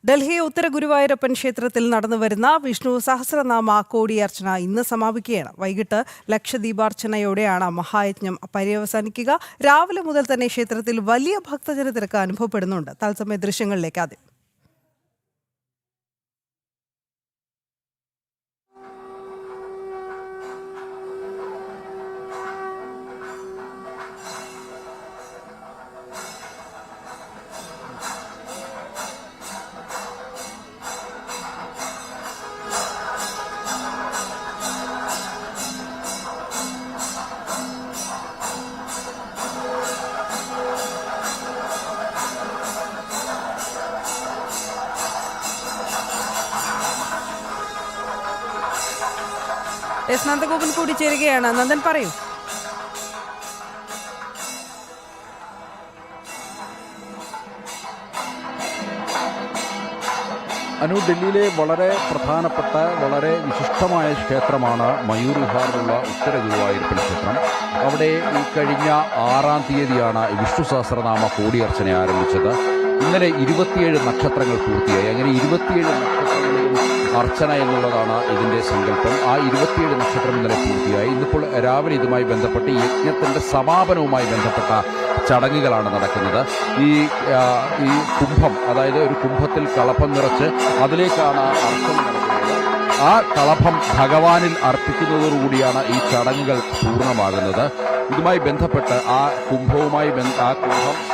ഡൽഹി ഉത്തര ഗുരുവായൂരപ്പൻ ക്ഷേത്രത്തിൽ നടന്നുവരുന്ന വിഷ്ണു സഹസ്രനാമ കോടിയർച്ചന ഇന്ന് സമാപിക്കുകയാണ്. വൈകിട്ട് ലക്ഷദീപാർച്ചനയോടെയാണ് മഹായജ്ഞം പര്യവസാനിക്കുക. രാവിലെ മുതൽ തന്നെ ക്ഷേത്രത്തിൽ വലിയ ഭക്തജന തിരക്ക് അനുഭവപ്പെടുന്നുണ്ട്. തത്സമയ ദൃശ്യങ്ങളിലേക്ക് ആദ്യം. നന്ദഗോപൻ കൂടി ചേരുകയാണ്. നന്ദൻ, പറയൂ. ഡൽഹിയിലെ വളരെ പ്രധാനപ്പെട്ട വളരെ വിശിഷ്ടമായ ക്ഷേത്രമാണ് മയൂർ വിഹാറിലുള്ള ഉത്തര ഗുരുവായൂരപ്പൻ ക്ഷേത്രം. അവിടെ ഈ കഴിഞ്ഞ 6-ാം തീയതിയാണ് വിഷ്ണു സഹസ്രനാമ കോടിയർച്ചന ആരംഭിച്ചത്. ഇന്നലെ 27 നക്ഷത്രങ്ങൾ പൂർത്തിയായി. അങ്ങനെ 27 നക്ഷത്രങ്ങളിലും അർച്ചന എന്നുള്ളതാണ് ഇതിന്റെ സങ്കല്പം. ആ 27 നക്ഷത്രം ഇന്നലെ പൂർത്തിയായി. ഇന്നിപ്പോൾ രാവിലെ ഇതുമായി ബന്ധപ്പെട്ട് യജ്ഞത്തിന്റെ സമാപനവുമായി ബന്ധപ്പെട്ട ചടങ്ങുകളാണ് നടക്കുന്നത്. ഈ കുംഭം, അതായത് ഒരു കുംഭത്തിൽ കളഭം നിറച്ച് അതിലേക്കാണ് അർച്ചന നടക്കുന്നത്. ആ കളഭം ഭഗവാനിൽ അർപ്പിക്കുന്നതോടുകൂടിയാണ് ഈ ചടങ്ങുകൾ പൂർണ്ണമാകുന്നത്. ഇതുമായി ബന്ധപ്പെട്ട് ആ കുംഭം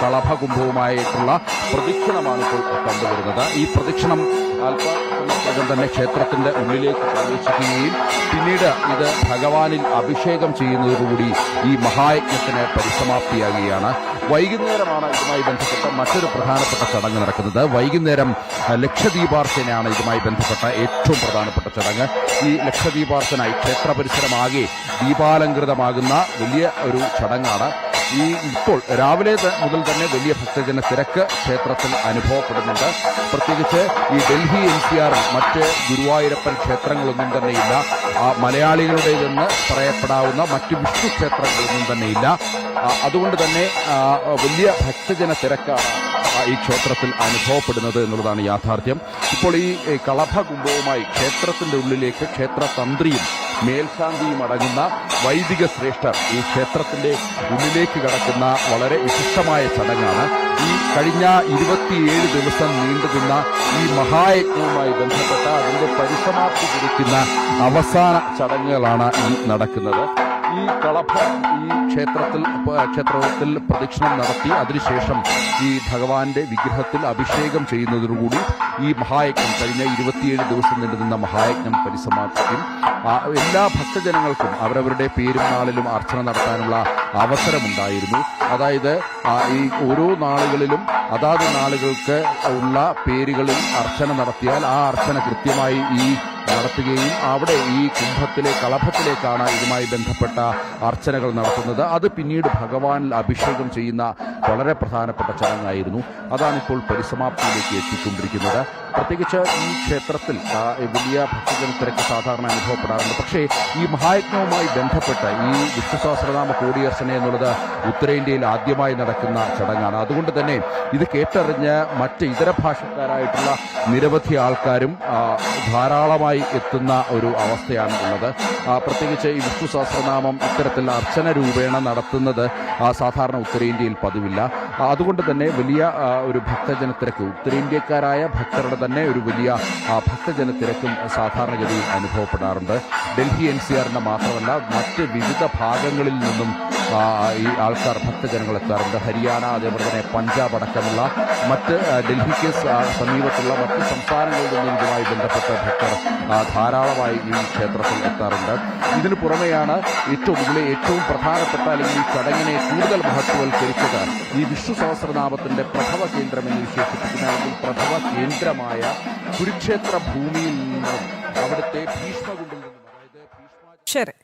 കളഭ കുംഭവുമായിട്ടുള്ള പ്രദക്ഷിണമാണ് ഇപ്പോൾ കണ്ടുവരുന്നത്. ഈ പ്രദക്ഷിണം അല്പസമയത്തിനകം തന്നെ ക്ഷേത്രത്തിന്റെ ഉള്ളിലേക്ക് പ്രവേശിക്കുകയും പിന്നീട് ഇത് ഭഗവാനിൽ അഭിഷേകം ചെയ്യുന്നതോടുകൂടി ഈ മഹായജ്ഞത്തിന് പരിസമാപ്തിയാകുകയാണ്. വൈകുന്നേരമാണ് ഇതുമായി ബന്ധപ്പെട്ട മറ്റൊരു പ്രധാനപ്പെട്ട ചടങ്ങ് നടക്കുന്നത്. വൈകുന്നേരം ലക്ഷദീപാർച്ചനയാണ് ഇതുമായി ബന്ധപ്പെട്ട ഏറ്റവും പ്രധാനപ്പെട്ട ചടങ്ങ്. ഈ ലക്ഷദീപാർച്ചന ക്ഷേത്ര പരിസരമാകെ ദീപാലങ്കൃതമാകുന്ന വലിയ ഒരു ചടങ്ങാണ്. ഇപ്പോൾ രാവിലെ മുതൽ തന്നെ വലിയ ഭക്തജന തിരക്ക് ക്ഷേത്രത്തിൽ അനുഭവപ്പെടുന്നുണ്ട്. പ്രത്യേകിച്ച് ഈ ഡൽഹി NCR മറ്റ് ഗുരുവായൂരപ്പൻ ക്ഷേത്രങ്ങളൊന്നും തന്നെയില്ല. മലയാളികളുടേതെന്ന് പറയപ്പെടാവുന്ന മറ്റ് വിഷ്ണു ക്ഷേത്രങ്ങളൊന്നും തന്നെയില്ല. അതുകൊണ്ട് തന്നെ വലിയ ഭക്തജന തിരക്കാണ് ഈ ക്ഷേത്രത്തിൽ അനുഭവപ്പെടുന്നത് എന്നുള്ളതാണ് യാഥാർത്ഥ്യം. ഇപ്പോൾ ഈ കളഭകുംഭവുമായി ക്ഷേത്രത്തിന്റെ ഉള്ളിലേക്ക് ക്ഷേത്രതന്ത്രിയും മേൽശാന്തിയും അടങ്ങുന്ന വൈദിക ശ്രേഷ്ഠർ ഈ ക്ഷേത്രത്തിന്റെ ഉള്ളിലേക്ക് കടക്കുന്ന വളരെ വിശിഷ്ടമായ ചടങ്ങാണ്. ഈ കഴിഞ്ഞ 27 ദിവസം നീണ്ടുനിന്ന ഈ മഹായജ്ഞവുമായി ബന്ധപ്പെട്ട അതിന്റെ പരിസമാപ്തി കുറിക്കുന്ന അവസാന ചടങ്ങുകളാണ് ഈ നടക്കുന്നത്. ഈ കളഭം ഈ ക്ഷേത്രത്തിൽ പ്രദക്ഷിണം നടത്തി അതിനുശേഷം ഈ ഭഗവാന്റെ വിഗ്രഹത്തിൽ അഭിഷേകം ചെയ്യുന്നതോടുകൂടി ഈ മഹായജ്ഞം കഴിഞ്ഞ 27 ദിവസം നീണ്ടുനിന്ന മഹായജ്ഞം പരിസമാപ്തിക്കും. എല്ലാ ഭക്തജനങ്ങൾക്കും അവരവരുടെ പേരും നാളിലും അർച്ചന നടത്താനുള്ള അവസരമുണ്ടായിരുന്നു. അതായത് ഈ ഓരോ നാളുകളിലും അതാത് നാളുകൾക്ക് ഉള്ള പേരുകളിൽ അർച്ചന നടത്തിയാൽ ആ അർച്ചന കൃത്യമായി നടത്തുകയും അവിടെ ഈ കുംഭത്തിലെ കളഭത്തിലേക്കാണ് ഇതുമായി ബന്ധപ്പെട്ട അർച്ചനകൾ നടത്തുന്നത്. അത് പിന്നീട് ഭഗവാനിൽ അഭിഷേകം ചെയ്യുന്ന വളരെ പ്രധാനപ്പെട്ട ചടങ്ങായിരുന്നു. അതാണിപ്പോൾ പരിസമാപ്തിയിലേക്ക് എത്തിക്കൊണ്ടിരിക്കുന്നത്. പ്രത്യേകിച്ച് ഈ ക്ഷേത്രത്തിൽ വലിയ ഭക്തജന തിരക്ക് സാധാരണ അനുഭവപ്പെടാറുണ്ട്. പക്ഷേ ഈ മഹായജ്ഞവുമായി ബന്ധപ്പെട്ട് ഈ വിഷ്ണു സഹസ്രനാമ കോടിയർച്ചന എന്നുള്ളത് ഉത്തരേന്ത്യയിൽ ആദ്യമായി നടക്കുന്ന ചടങ്ങാണ്. അതുകൊണ്ട് തന്നെ ഇത് കേട്ടറിഞ്ഞ് മറ്റ് ഇതര ഭാഷക്കാരായിട്ടുള്ള നിരവധി ആൾക്കാരും ധാരാളമായി എത്തുന്ന ഒരു അവസ്ഥയാണ് ഉള്ളത്. പ്രത്യേകിച്ച് ഈ വിഷ്ണു സഹസ്രനാമം ഇത്തരത്തിൽ അർച്ചന രൂപേണ നടത്തുന്നത് സാധാരണ ഉത്തരേന്ത്യയിൽ പതിവില്ല. അതുകൊണ്ട് തന്നെ വലിയ ഒരു ഭക്തജന തിരക്ക്, ഉത്തരേന്ത്യക്കാരായ ഭക്തരുടെ തന്നെ ഒരു വലിയ ഭക്തജന തിരക്കും സാധാരണഗതിയിൽ അനുഭവപ്പെടാറുണ്ട്. ഡൽഹി NCRന്റെ മാത്രമല്ല മറ്റ് വിവിധ ഭാഗങ്ങളിൽ നിന്നും ഈ ആൾക്കാർ ഭക്തജനങ്ങൾ എത്താറുണ്ട്. ഹരിയാന, അതേപോലെ തന്നെ പഞ്ചാബ് അടക്കമുള്ള മറ്റ് ഡൽഹിക്ക് സമീപത്തുള്ള മറ്റ് സംസ്ഥാനങ്ങളിൽ നിന്നും ഇതുമായി ബന്ധപ്പെട്ട ഭക്തർ ധാരാളമായി ഈ ക്ഷേത്രത്തിൽ എത്താറുണ്ട്. ഇതിനു പുറമെയാണ് ഏറ്റവും പ്രധാനപ്പെട്ട അല്ലെങ്കിൽ ഈ ചടങ്ങിനെ കൂടുതൽ മഹത്വവൽക്കരിച്ചത് ഈ വിഷ്ണു സഹസ്രനാമത്തിന്റെ പ്രഭവ കേന്ദ്രം എന്ന് വിശേഷിപ്പിക്കുന്ന അല്ലെങ്കിൽ പ്രഭവ കേന്ദ്രമായ കുരുക്ഷേത്ര ഭൂമിയിൽ നിന്നും അവിടുത്തെ ഭീഷ്മകുണ്ടിൽ നിന്നും, അതായത് ശരി.